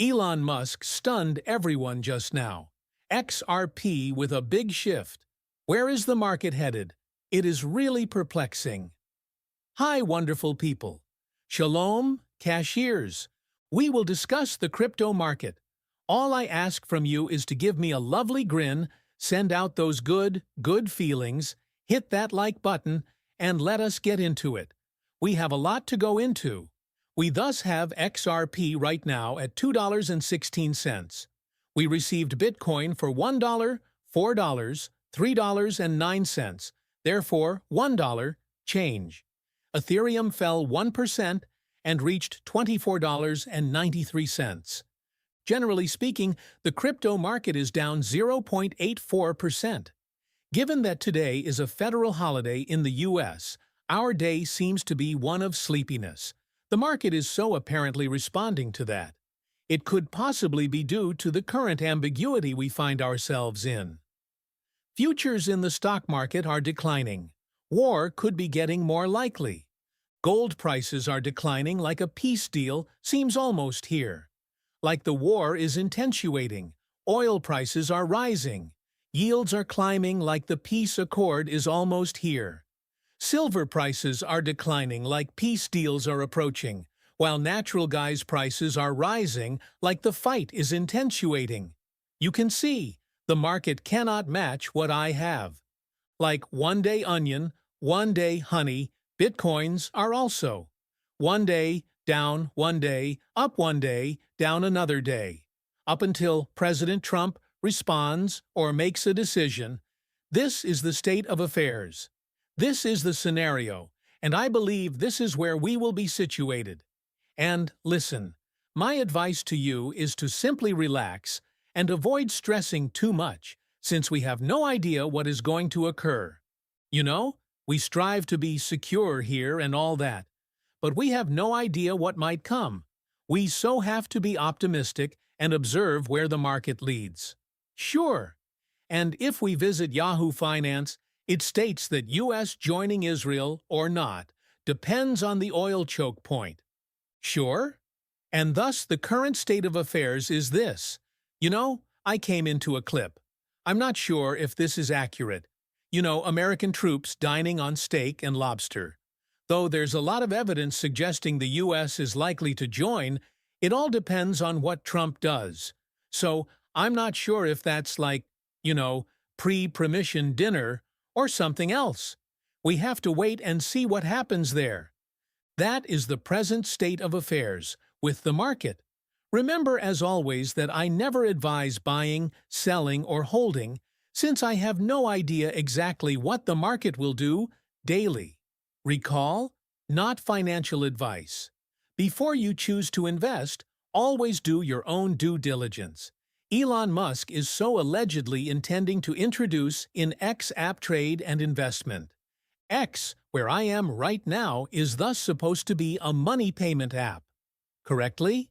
Elon Musk stunned everyone just now. XRP with a big shift. Where is the market headed? It is really perplexing. Hi, wonderful people. Shalom, cashiers. We will discuss the crypto market. All I ask from you is to give me a lovely grin, send out those good feelings, hit that like button, and let us get into it. We have a lot to go into. We thus have XRP right now at $2.16. We received Bitcoin for $1, $4, $3.09, therefore $1 change. Ethereum fell 1% and reached $24.93. Generally speaking, the crypto market is down 0.84%. Given that today is a federal holiday in the U.S., our day seems to be one of sleepiness. The market is so apparently responding to that. It could possibly be due to the current ambiguity we find ourselves in. Futures in the stock market are declining. War could be getting more likely. Gold prices are declining like a peace deal seems almost here. Like the war is intensiating. Oil prices are rising. Yields are climbing like the peace accord is almost here. Silver prices are declining like peace deals are approaching, while natural gas prices are rising like the fight is intensiating. You can see, the market cannot match what I have. Like one day onion, one day honey, Bitcoins are also. One day down, one day up, one day down another day. Up until President Trump responds or makes a decision, this is the state of affairs. This is the scenario, and I believe this is where we will be situated. And listen, my advice to you is to simply relax and avoid stressing too much, since we have no idea what is going to occur. You know, we strive to be secure here and all that, but we have no idea what might come. We so have to be optimistic and observe where the market leads. Sure. And if we visit Yahoo Finance, it states that U.S. joining Israel or not depends on the oil choke point. Sure? And thus the current state of affairs is this. You know, I came into a clip. I'm not sure if this is accurate. You know, American troops dining on steak and lobster. Though there's a lot of evidence suggesting the U.S. is likely to join, it all depends on what Trump does. So I'm not sure if that's like, you know, pre-permission dinner or something else. We have to wait and see what happens there. That is the present state of affairs with the market. Remember, as always, that I never advise buying, selling, or holding, since I have no idea exactly what the market will do daily. Recall, not financial advice. Before you choose to invest, always do your own due diligence. Elon Musk is so allegedly intending to introduce in X app trade and investment. X, where I am right now, is thus supposed to be a money payment app. Correctly?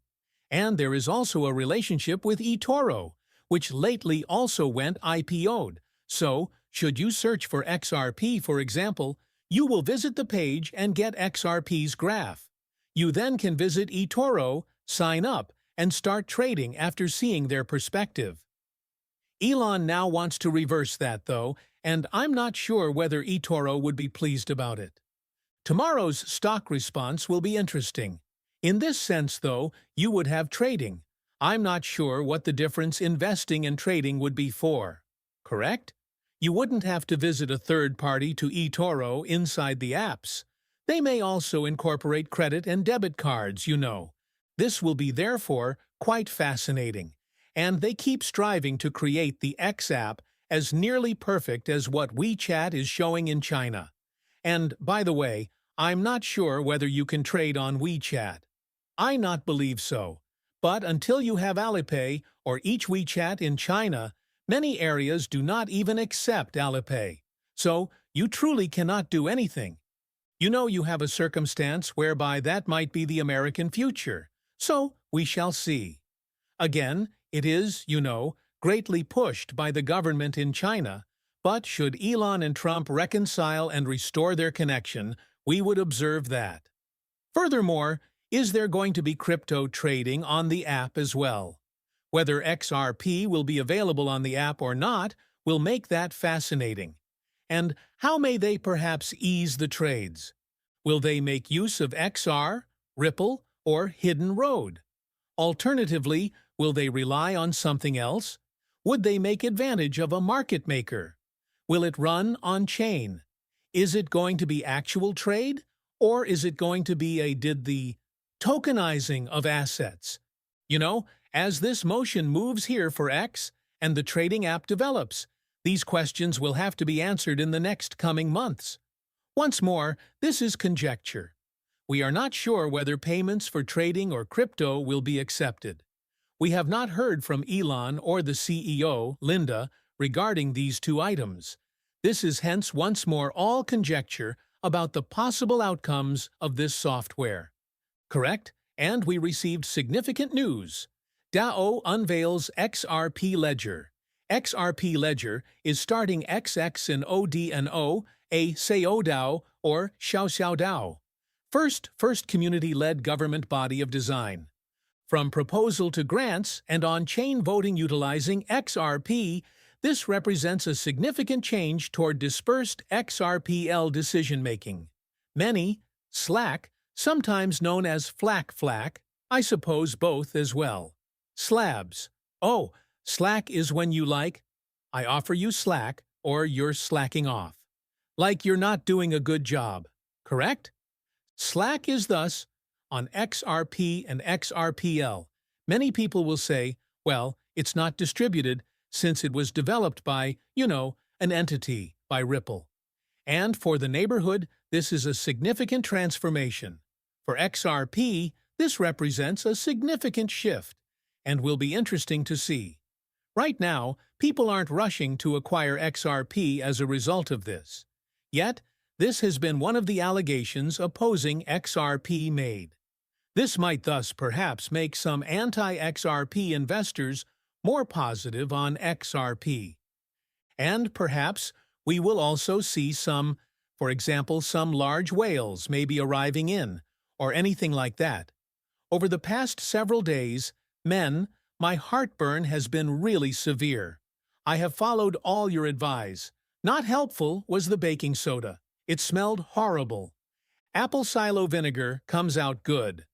And there is also a relationship with eToro, which lately also went IPO'd. So, should you search for XRP, for example, you will visit the page and get XRP's graph. You then can visit eToro, sign up, and start trading after seeing their perspective. Elon now wants to reverse that, though, and I'm not sure whether eToro would be pleased about it. Tomorrow's stock response will be interesting. In this sense, though, you would have trading. I'm not sure what the difference investing and trading would be for. Correct? You wouldn't have to visit a third party to eToro inside the apps. They may also incorporate credit and debit cards, you know. This will be therefore quite fascinating, and they keep striving to create the X app as nearly perfect as what WeChat is showing in China. And, by the way, I'm not sure whether you can trade on WeChat. I not believe so. But until you have Alipay or each WeChat in China, many areas do not even accept Alipay. So, you truly cannot do anything. You know, you have a circumstance whereby that might be the American future. So, we shall see. Again, it is, you know, greatly pushed by the government in China, but should Elon and Trump reconcile and restore their connection, we would observe that. Furthermore, Is there going to be crypto trading on the app as well? Whether XRP will be available on the app or not will make that fascinating. And how may they perhaps ease the trades? Will they make use of XR, Ripple, or Hidden Road? Alternatively, will they rely on something else? Would they make advantage of a market maker? Will it run on-chain? Is it going to be actual trade? Or is it going to be the tokenizing of assets? As this motion moves here for X and the trading app develops, these questions will have to be answered in the next coming months. Once more, this is conjecture. We are not sure whether payments for trading or crypto will be accepted. We have not heard from Elon or the CEO, Linda, regarding these two items. This is hence once more all conjecture about the possible outcomes of this software. Correct? And we received significant news. DAO unveils XRP Ledger. XRP Ledger is starting XX and ODNO, a SEO or Xiao DAO. First community-led government body of design. From proposal to grants and on-chain voting utilizing XRP, this represents a significant change toward dispersed XRPL decision-making. Many, Slack, sometimes known as FLAC, I suppose both as well. Slabs. Oh, slack is when you I offer you slack, or you're slacking off. Like you're not doing a good job, correct? Slack is thus on XRP and XRPL. Many people will say, well, it's not distributed since it was developed by, an entity, by Ripple. And for the neighborhood, this is a significant transformation. For XRP, this represents a significant shift, and will be interesting to see. Right now, people aren't rushing to acquire XRP as a result of this. Yet, this has been one of the allegations opposing XRP made. This might thus perhaps make some anti-XRP investors more positive on XRP. And perhaps we will also see for example, some large whales may be arriving in, or anything like that. Over the past several days, my heartburn has been really severe. I have followed all your advice. Not helpful was the baking soda. It smelled horrible. Apple silo vinegar comes out good.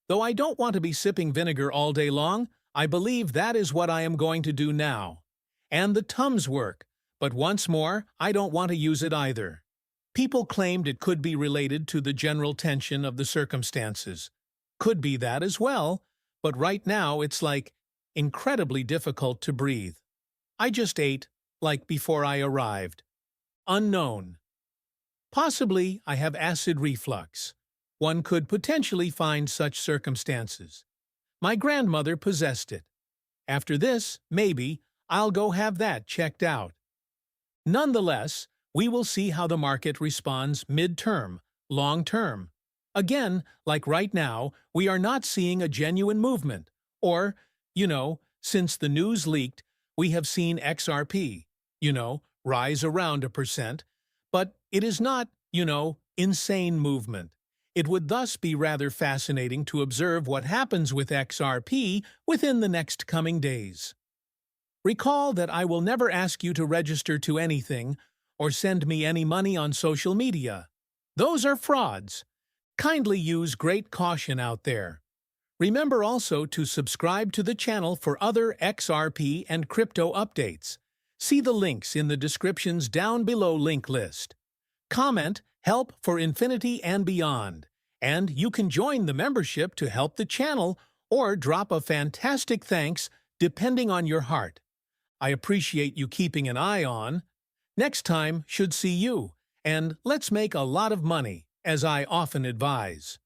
Though I don't want to be sipping vinegar all day long, I believe that is what I am going to do now. And the Tums work, but once more, I don't want to use it either. People claimed it could be related to the general tension of the circumstances. Could be that as well, but right now it's incredibly difficult to breathe. I just ate, before I arrived. Unknown. Possibly I have acid reflux. One could potentially find such circumstances. My grandmother possessed it. After this, maybe, I'll go have that checked out. Nonetheless, we will see how the market responds mid-term, long-term. Again, like right now, we are not seeing a genuine movement. Or, since the news leaked, we have seen XRP, rise around 1%, but it is not, insane movement. It would thus be rather fascinating to observe what happens with XRP within the next coming days. Recall that I will never ask you to register to anything or send me any money on social media. Those are frauds. Kindly use great caution out there. Remember also to subscribe to the channel for other XRP and crypto updates. See the links in the descriptions down below link list. Comment Help for Infinity and Beyond, and you can join the membership to help the channel or drop a fantastic thanks depending on your heart. I appreciate you keeping an eye on. Next time should see you, and let's make a lot of money, as I often advise.